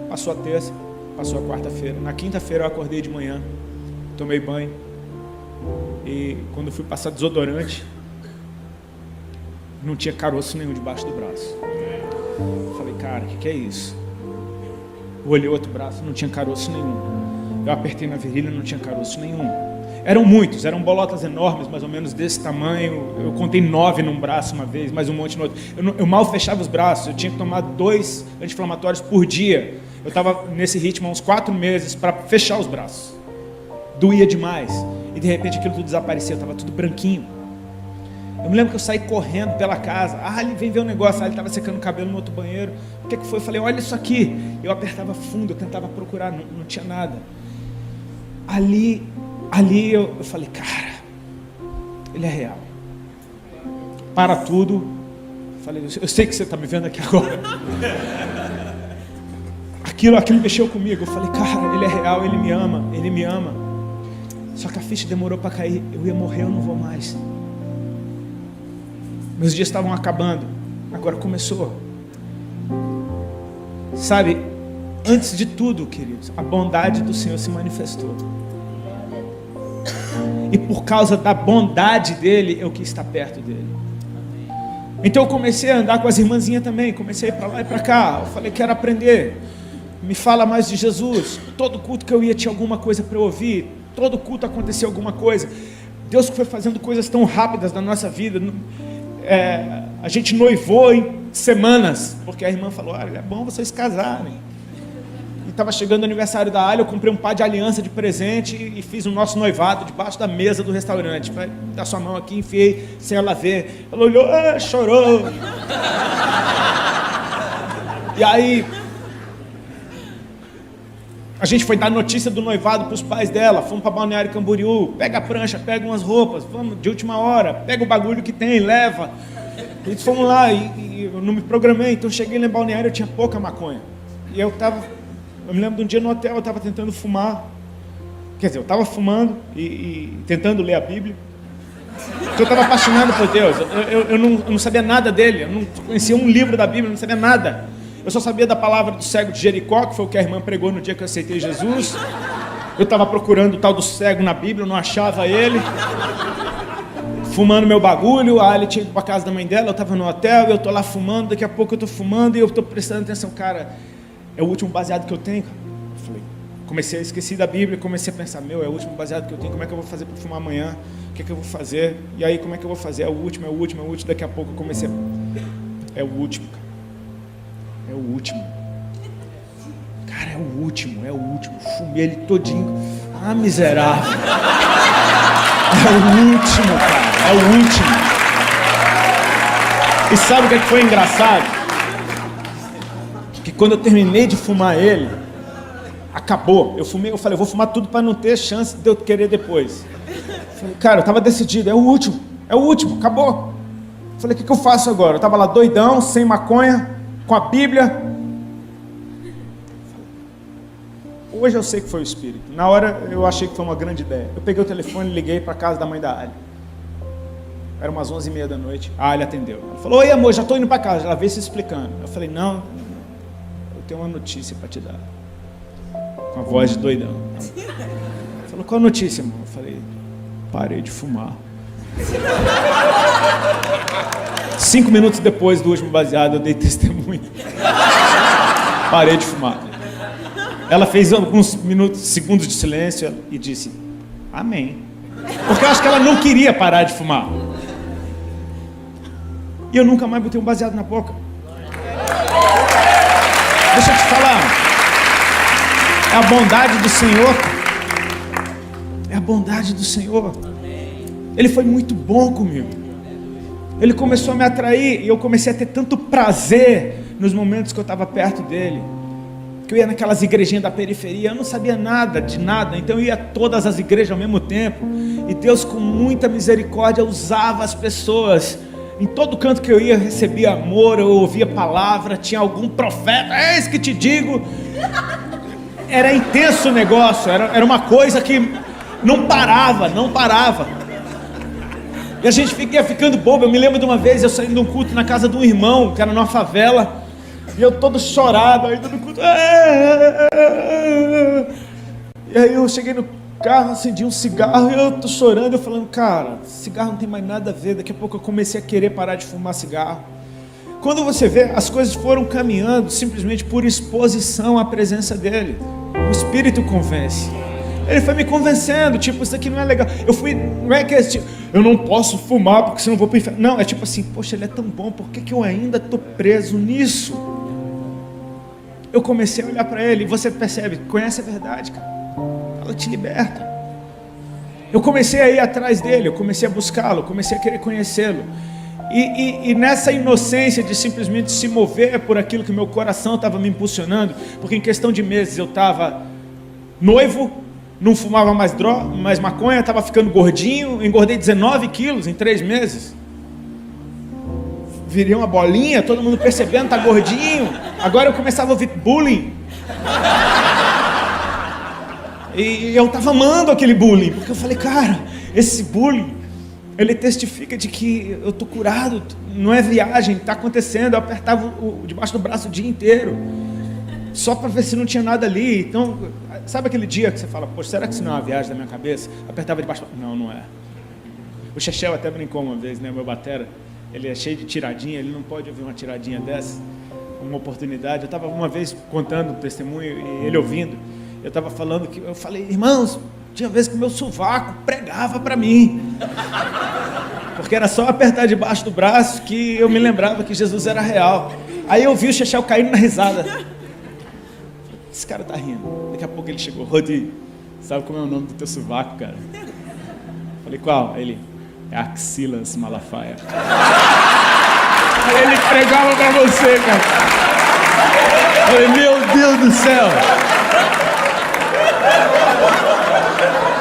Passou a terça, passou a quarta-feira. Na quinta-feira eu acordei de manhã, tomei banho. E quando fui passar desodorante, não tinha caroço nenhum debaixo do braço. Falei, cara, o que é isso? Eu olhei o outro braço, não tinha caroço nenhum. Eu apertei na virilha, não tinha caroço nenhum. Eram muitos, eram bolotas enormes, mais ou menos desse tamanho. Eu contei 9 num braço uma vez, mais um monte no outro. Eu mal fechava os braços, eu tinha que tomar 2 anti-inflamatórios por dia. Eu estava nesse ritmo há uns 4 meses para fechar os braços. Doía demais. E de repente aquilo tudo desaparecia, estava tudo branquinho. Eu me lembro que eu saí correndo pela casa. Ele vem ver um negócio. Ele estava secando o cabelo no outro banheiro. O que foi? Eu falei, olha isso aqui. Eu apertava fundo, eu tentava procurar, não tinha nada. Ali eu falei, cara, ele é real. Para tudo. Eu falei, eu sei que você está me vendo aqui agora. Aquilo mexeu comigo. Eu falei, cara, ele é real, ele me ama. Só que a ficha demorou para cair. Eu ia morrer, eu não vou mais. Meus dias estavam acabando. Agora começou. Sabe, antes de tudo, queridos, a bondade do Senhor se manifestou. E por causa da bondade dele, eu quis estar perto dele. Então eu comecei a andar com as irmãzinhas também. Comecei a ir para lá e para cá. Eu falei, quero aprender. Me fala mais de Jesus. Todo culto que eu ia tinha alguma coisa para eu ouvir. Todo culto acontecia alguma coisa. Deus foi fazendo coisas tão rápidas na nossa vida. A gente noivou em semanas, porque a irmã falou, é bom vocês casarem. E estava chegando o aniversário da Alha, eu comprei um par de aliança de presente e fiz o nosso noivado debaixo da mesa do restaurante. Vai dar sua mão aqui, enfiei sem ela ver. Ela olhou, chorou. E aí a gente foi dar notícia do noivado para os pais dela. Fomos para Balneário Camboriú. Pega a prancha, pega umas roupas, vamos de última hora, pega o bagulho que tem, leva. Eles fomos lá e eu não me programei. Então cheguei lá em Balneário, eu tinha pouca maconha. E eu me lembro de um dia no hotel, eu estava tentando fumar. Quer dizer, eu estava fumando e tentando ler a Bíblia. Porque eu estava apaixonado por Deus. Eu não sabia nada dele, eu não conhecia um livro da Bíblia, eu não sabia nada. Eu só sabia da palavra do cego de Jericó, que foi o que a irmã pregou no dia que eu aceitei Jesus. Eu estava procurando o tal do cego na Bíblia, eu não achava ele. Fumando meu bagulho, a Ali tinha ido para a casa da mãe dela, eu estava no hotel, eu estou lá fumando, daqui a pouco eu estou fumando e eu estou prestando atenção. Cara, é o último baseado que eu tenho. Eu falei, comecei a esquecer da Bíblia, comecei a pensar, é o último baseado que eu tenho, como é que eu vou fazer para fumar amanhã? O que é que eu vou fazer? E aí, como é que eu vou fazer? É o último. Daqui a pouco eu comecei é o último, cara. É o último. Cara, é o último. Fumei ele todinho. Miserável. É o último, cara. É o último. E sabe o que foi engraçado? Que quando eu terminei de fumar ele, acabou. Eu falei, eu vou fumar tudo para não ter chance de eu querer depois. Falei, cara, eu estava decidido. É o último, acabou. Falei, o que eu faço agora? Eu estava lá doidão, sem maconha, com a Bíblia. Hoje eu sei que foi o Espírito. Na hora eu achei que foi uma grande ideia. Eu peguei o telefone e liguei para a casa da mãe da Ali. Era umas 11h30 da noite. A Ali atendeu. Ela falou, oi amor, já estou indo para casa. Ela veio se explicando. Eu falei, não, eu tenho uma notícia para te dar. Com a voz de doidão. Ela falou, qual a notícia, amor? Eu falei, parei de fumar. 5 minutos depois do último baseado, eu dei testemunho. Parei de fumar. Ela fez alguns segundos de silêncio e disse, amém. Porque eu acho que ela não queria parar de fumar. E eu nunca mais botei um baseado na boca. Deixa eu te falar. É a bondade do Senhor. É a bondade do Senhor. Ele foi muito bom comigo. Ele começou a me atrair e eu comecei a ter tanto prazer nos momentos que eu estava perto dele. Que eu ia naquelas igrejinhas da periferia, eu não sabia nada de nada, então eu ia a todas as igrejas ao mesmo tempo. E Deus, com muita misericórdia, usava as pessoas. Em todo canto que eu ia, eu recebia amor, eu ouvia palavra, tinha algum profeta, eis que te digo. Era intenso o negócio, era uma coisa que não parava. E a gente ia ficando bobo. Eu me lembro de uma vez, eu saindo de um culto na casa de um irmão, que era numa favela, e eu todo chorado, ainda no culto. E aí eu cheguei no carro, acendi um cigarro, e eu tô chorando, eu falando, cara, cigarro não tem mais nada a ver. Daqui a pouco eu comecei a querer parar de fumar cigarro. Quando você vê, as coisas foram caminhando simplesmente por exposição à presença dele. O Espírito convence. Ele foi me convencendo, tipo, isso aqui não é legal. Não é que tipo, eu não posso fumar porque senão eu vou pro inferno. Não, é tipo assim, poxa, ele é tão bom, por que eu ainda estou preso nisso? Eu comecei a olhar para ele, e você percebe, conhece a verdade, cara. Ela te liberta. Eu comecei a ir atrás dele, eu comecei a buscá-lo, comecei a querer conhecê-lo. E nessa inocência de simplesmente se mover por aquilo que meu coração estava me impulsionando, porque em questão de meses eu estava noivo, não fumava mais maconha, estava ficando gordinho, engordei 19 quilos em 3 meses. Virei uma bolinha, todo mundo percebendo, tá gordinho. Agora eu começava a ouvir bullying. E eu estava amando aquele bullying, porque eu falei, cara, esse bullying, ele testifica de que eu estou curado, não é viagem, está acontecendo. Eu apertava debaixo do braço o dia inteiro, só para ver se não tinha nada ali. Então, sabe aquele dia que você fala, poxa, será que isso não é uma viagem da minha cabeça? Apertava debaixo, não é. O Chechel até brincou uma vez, né, meu batera, ele é cheio de tiradinha, ele não pode ouvir uma tiradinha dessa, uma oportunidade. Eu estava uma vez contando um testemunho, e ele ouvindo, eu estava falando que, eu falei, irmãos, tinha vezes que o meu sovaco pregava para mim, porque era só apertar debaixo do braço que eu me lembrava que Jesus era real. Aí eu vi o Chechel caindo na risada. Esse cara tá rindo. Daqui a pouco ele chegou, Rodi, sabe como é o nome do teu sovaco, cara? Falei, qual? Aí ele, é Axilas Malafaia. Aí ele pregava pra você, cara. Falei, meu Deus do céu.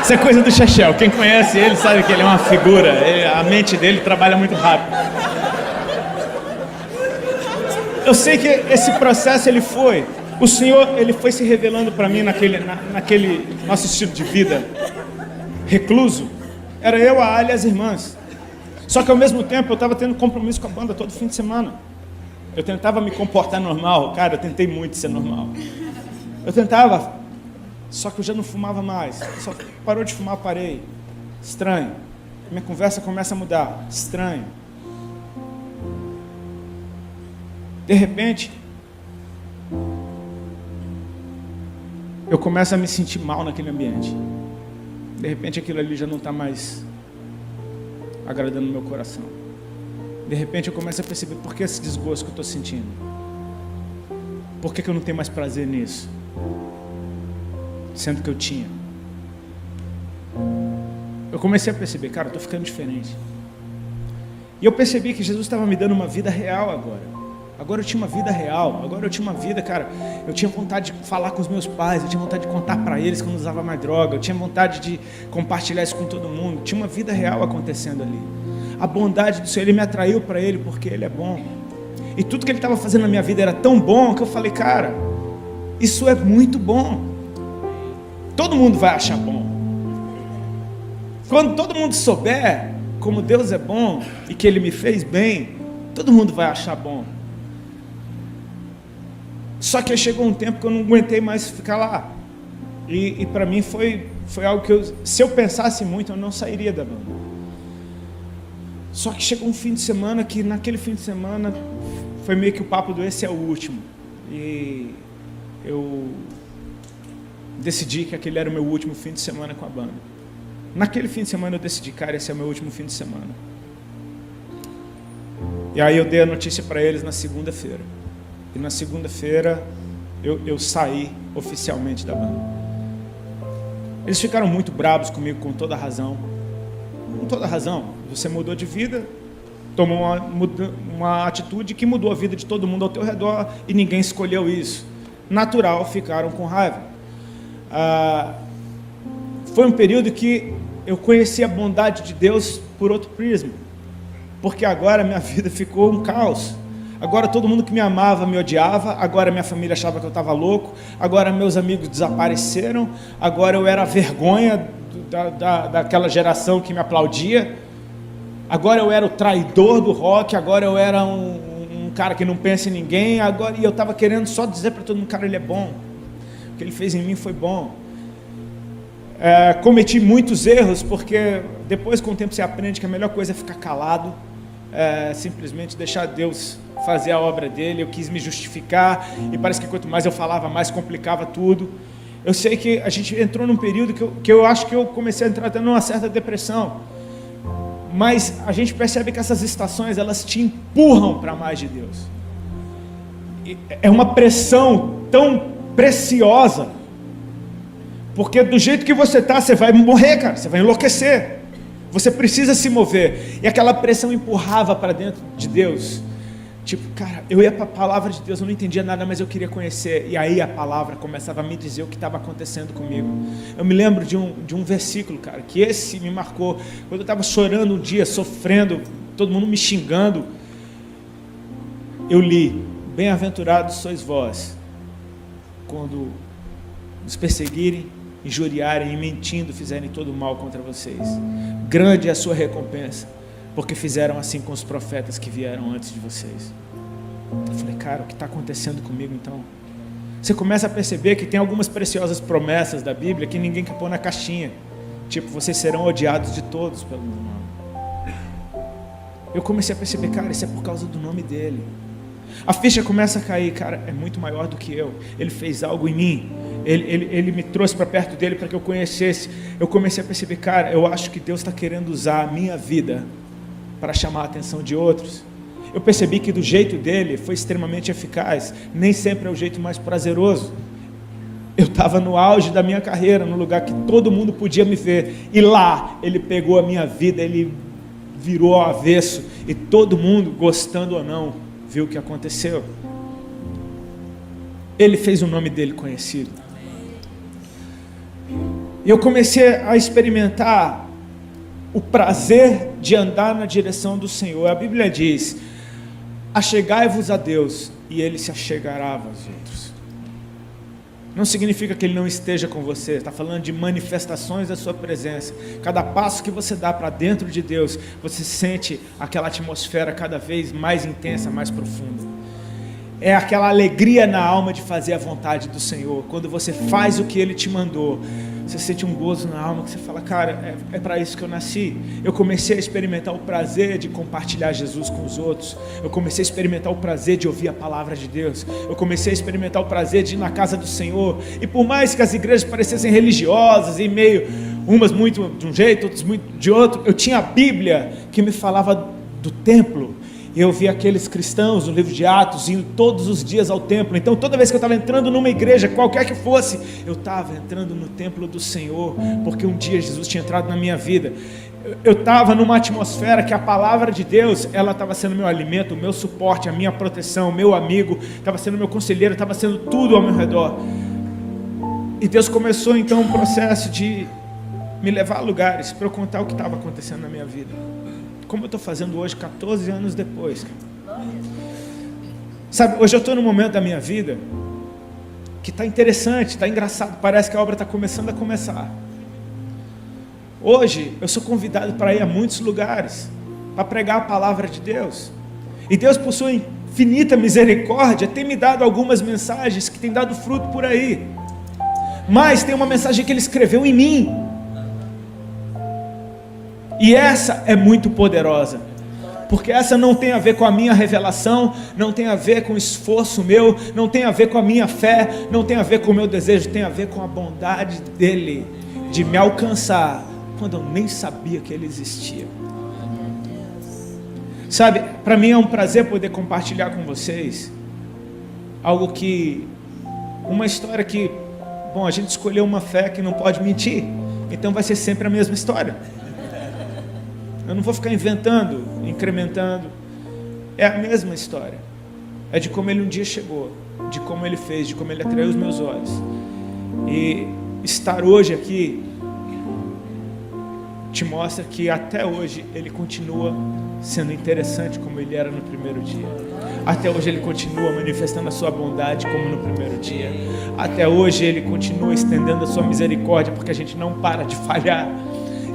Isso é coisa do Chechel. Quem conhece ele sabe que ele é uma figura. A mente dele trabalha muito rápido. Eu sei que esse processo o Senhor, ele foi se revelando para mim naquele nosso estilo de vida recluso. Era eu, a Ali e as irmãs. Só que ao mesmo tempo eu estava tendo compromisso com a banda todo fim de semana. Eu tentava me comportar normal. Cara, eu tentei muito ser normal. Eu tentava, só que eu já não fumava mais. Só parou de fumar, parei. Estranho. Minha conversa começa a mudar. Estranho. De repente, eu começo a me sentir mal naquele ambiente. De repente aquilo ali já não está mais agradando o meu coração. De repente eu começo a perceber por que esse desgosto que eu estou sentindo. Por que eu não tenho mais prazer nisso? Sendo que eu tinha. Eu comecei a perceber, cara, eu estou ficando diferente. E eu percebi que Jesus estava me dando uma vida real agora. Agora eu tinha uma vida real, agora eu tinha uma vida, cara, eu tinha vontade de falar com os meus pais, eu tinha vontade de contar para eles que eu não usava mais droga, eu tinha vontade de compartilhar isso com todo mundo, tinha uma vida real acontecendo ali. A bondade do Senhor, Ele me atraiu para Ele porque Ele é bom. E tudo que Ele estava fazendo na minha vida era tão bom que eu falei, cara, isso é muito bom. Todo mundo vai achar bom. Quando todo mundo souber como Deus é bom e que Ele me fez bem, todo mundo vai achar bom. Só que chegou um tempo que eu não aguentei mais ficar lá. E para mim foi algo que se eu pensasse muito, eu não sairia da banda. Só que chegou um fim de semana que naquele fim de semana foi meio que o papo do esse é o último. E eu decidi que aquele era o meu último fim de semana com a banda. Naquele fim de semana eu decidi, cara, esse é o meu último fim de semana. E aí eu dei a notícia para eles na segunda-feira. E na segunda-feira eu saí oficialmente da banda. Eles ficaram muito bravos comigo, com toda razão. Com toda razão. Você mudou de vida, tomou uma atitude que mudou a vida de todo mundo ao teu redor e ninguém escolheu isso. Natural, ficaram com raiva. Foi um período que eu conheci a bondade de Deus por outro prisma. Porque agora minha vida ficou um caos. Agora todo mundo que me amava me odiava, agora minha família achava que eu estava louco, agora meus amigos desapareceram, agora eu era a vergonha daquela geração que me aplaudia. Agora eu era o traidor do rock, agora eu era um cara que não pensa em ninguém, agora, e eu estava querendo só dizer para todo mundo, cara, ele é bom. O que ele fez em mim foi bom. Cometi muitos erros, porque depois com o tempo você aprende que a melhor coisa é ficar calado, simplesmente deixar Deus fazer a obra dele. Eu quis me justificar, e parece que quanto mais eu falava, mais complicava tudo. Eu sei que a gente entrou num período que eu acho que eu comecei a entrar até numa certa depressão, mas a gente percebe que essas estações, elas te empurram para mais de Deus. É uma pressão tão preciosa, porque do jeito que você está, você vai morrer, cara, você vai enlouquecer, você precisa se mover, e aquela pressão empurrava para dentro de Deus, tipo, cara, eu ia para a palavra de Deus, eu não entendia nada, mas eu queria conhecer, e aí a palavra começava a me dizer o que estava acontecendo comigo. Eu me lembro de um versículo, cara, que esse me marcou, quando eu estava chorando um dia, sofrendo, todo mundo me xingando, eu li: bem-aventurados sois vós, quando nos perseguirem, injuriarem e mentindo fizerem todo o mal contra vocês. Grande é a sua recompensa, porque fizeram assim com os profetas que vieram antes de vocês. Eu falei, cara, o que está acontecendo comigo então? Você começa a perceber que tem algumas preciosas promessas da Bíblia que ninguém quer pôr na caixinha. Tipo, vocês serão odiados de todos pelo meu nome. Eu comecei a perceber, cara, isso é por causa do nome dele. A ficha começa a cair, cara, é muito maior do que eu. Ele fez algo em mim. Ele me trouxe para perto dele para que eu conhecesse. Eu comecei a perceber, cara, eu acho que Deus está querendo usar a minha vida para chamar a atenção de outros. Eu percebi que do jeito dele foi extremamente eficaz. Nem sempre é o jeito mais prazeroso. Eu estava no auge da minha carreira, no lugar que todo mundo podia me ver. E lá, ele pegou a minha vida, ele virou ao avesso. E todo mundo, gostando ou não, viu o que aconteceu. Ele fez o nome dele conhecido. E eu comecei a experimentar o prazer de andar na direção do Senhor. A Bíblia diz: achegai-vos a Deus, e Ele se achegará a vós outros. Não significa que Ele não esteja com você, está falando de manifestações da sua presença. Cada passo que você dá para dentro de Deus, você sente aquela atmosfera cada vez mais intensa, mais profunda. É aquela alegria na alma de fazer a vontade do Senhor. Quando você faz o que Ele te mandou, você sente um gozo na alma, que você fala, cara, é para isso que eu nasci. Eu comecei a experimentar o prazer de compartilhar Jesus com os outros. Eu comecei a experimentar o prazer de ouvir a palavra de Deus. Eu comecei a experimentar o prazer de ir na casa do Senhor. E por mais que as igrejas parecessem religiosas, e meio, umas muito de um jeito, outras muito de outro, eu tinha a Bíblia que me falava do templo. E eu vi aqueles cristãos no livro de Atos indo todos os dias ao templo. Então toda vez que eu estava entrando numa igreja, qualquer que fosse, eu estava entrando no templo do Senhor, porque um dia Jesus tinha entrado na minha vida. Eu estava numa atmosfera que a palavra de Deus, ela estava sendo meu alimento, o meu suporte, a minha proteção, o meu amigo, estava sendo meu conselheiro, estava sendo tudo ao meu redor. E Deus começou então um processo de me levar a lugares para eu contar o que estava acontecendo na minha vida. Como eu estou fazendo hoje, 14 anos depois. Sabe, hoje eu estou num momento da minha vida que está interessante, está engraçado, parece que a obra está começando a começar. Hoje eu sou convidado para ir a muitos lugares, para pregar a palavra de Deus. E Deus, por sua infinita misericórdia, tem me dado algumas mensagens que têm dado fruto por aí. Mas tem uma mensagem que Ele escreveu em mim. E essa é muito poderosa, porque essa não tem a ver com a minha revelação, não tem a ver com o esforço meu, não tem a ver com a minha fé, não tem a ver com o meu desejo, tem a ver com a bondade dEle, de me alcançar, quando eu nem sabia que Ele existia. Sabe, para mim é um prazer poder compartilhar com vocês, algo que, uma história que, bom, a gente escolheu uma fé que não pode mentir, então vai ser sempre a mesma história. Eu não vou ficar inventando, incrementando. É a mesma história. É de como Ele um dia chegou, de como Ele fez, de como Ele atraiu os meus olhos. E estar hoje aqui te mostra que até hoje Ele continua sendo interessante como Ele era no primeiro dia. Até hoje Ele continua manifestando a sua bondade como no primeiro dia. Até hoje Ele continua estendendo a sua misericórdia, porque a gente não para de falhar.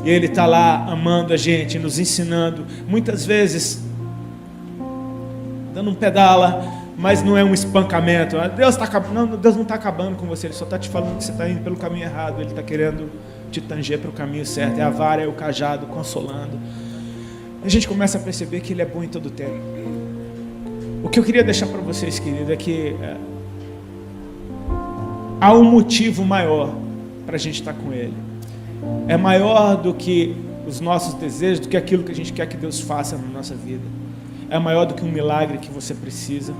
E Ele está lá amando a gente, nos ensinando, muitas vezes dando um pedala, mas não é um espancamento. Deus não está acabando com você, Ele só está te falando que você está indo pelo caminho errado. Ele está querendo te tanger para o caminho certo. É a vara, é o cajado consolando. A gente começa a perceber que Ele é bom em todo o tempo. O que eu queria deixar para vocês, querido, é que há um motivo maior para a gente estar com Ele. É maior do que os nossos desejos, do que aquilo que a gente quer que Deus faça na nossa vida. É maior do que um milagre que você precisa.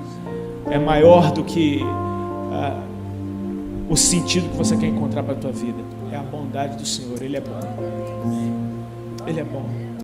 É maior do que o sentido que você quer encontrar para a tua vida. É a bondade do Senhor. Ele é bom. Ele é bom.